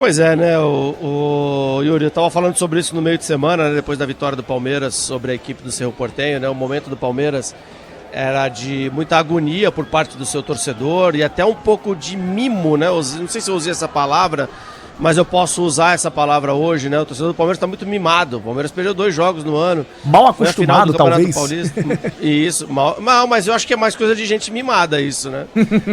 Pois é, né, o Yuri, eu tava falando sobre isso no meio de semana, né, depois da vitória do Palmeiras sobre a equipe do Cerro Porteño, né, o momento do Palmeiras era de muita agonia por parte do seu torcedor e até um pouco de mimo, né, não sei se eu usei essa palavra, mas eu posso usar essa palavra hoje, né, o torcedor do Palmeiras está muito mimado, o Palmeiras perdeu 2 jogos no ano. Mal acostumado, talvez. Paulista, e isso, mas eu acho que é mais coisa de gente mimada isso, né,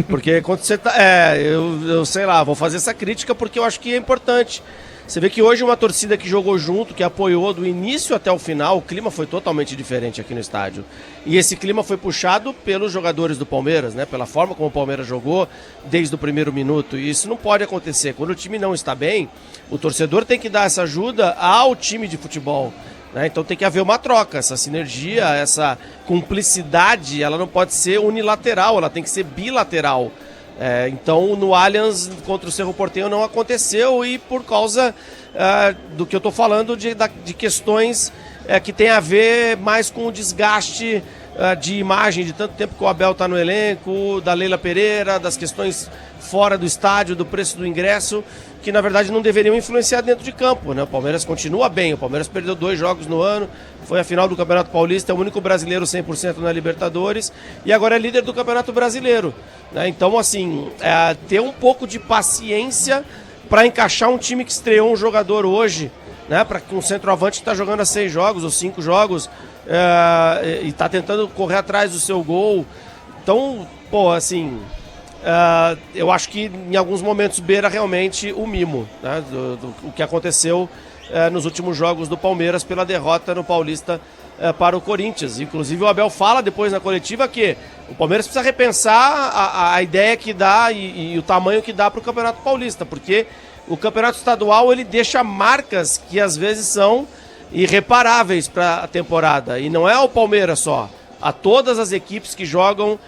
porque quando você tá, eu sei lá, vou fazer essa crítica porque eu acho que é importante. Você vê que hoje uma torcida que jogou junto, que apoiou do início até o final, o clima foi totalmente diferente aqui no estádio. E esse clima foi puxado pelos jogadores do Palmeiras, né? Pela forma como o Palmeiras jogou desde o primeiro minuto. E isso não pode acontecer. Quando o time não está bem, o torcedor tem que dar essa ajuda ao time de futebol, né? Então tem que haver uma troca, essa sinergia, essa cumplicidade, ela não pode ser unilateral, ela tem que ser bilateral. Então no Allianz contra o Cerro Porteño não aconteceu e por causa do que eu estou falando de questões que tem a ver mais com o desgaste de imagem, de tanto tempo que o Abel está no elenco, da Leila Pereira, das questões fora do estádio, do preço do ingresso, que na verdade não deveriam influenciar dentro de campo, né? O Palmeiras continua bem, o Palmeiras perdeu 2 jogos no ano, foi a final do Campeonato Paulista, é o único brasileiro 100% na Libertadores e agora é líder do Campeonato Brasileiro, né? Então, assim, ter um pouco de paciência para encaixar um time que estreou um jogador hoje, né? Para um centroavante que está jogando há 6 jogos ou 5 jogos e está tentando correr atrás do seu gol. Então, pô, assim, eu acho que em alguns momentos beira realmente o mimo, né? O que aconteceu nos últimos jogos do Palmeiras pela derrota no Paulista para o Corinthians. Inclusive o Abel fala depois na coletiva que o Palmeiras precisa repensar a ideia que dá e o tamanho que dá para o Campeonato Paulista, porque o Campeonato Estadual ele deixa marcas que às vezes são irreparáveis para a temporada. E não é o Palmeiras só, a todas as equipes que jogam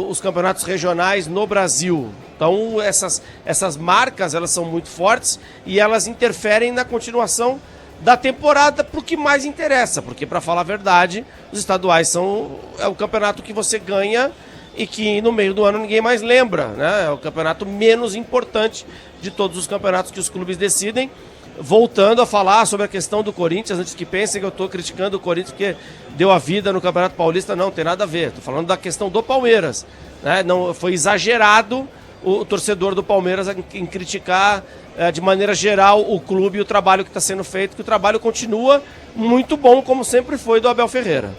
os campeonatos regionais no Brasil. Então essas marcas elas são muito fortes e elas interferem na continuação da temporada para o que mais interessa, porque para falar a verdade, os estaduais é o campeonato que você ganha e que no meio do ano ninguém mais lembra, né? É o campeonato menos importante de todos os campeonatos que os clubes decidem. Voltando a falar sobre a questão do Corinthians, antes que pensem que eu estou criticando o Corinthians porque deu a vida no Campeonato Paulista, não tem nada a ver. Estou falando da questão do Palmeiras, né? Não, foi exagerado o torcedor do Palmeiras em criticar de maneira geral o clube e o trabalho que está sendo feito, que o trabalho continua muito bom, como sempre foi do Abel Ferreira.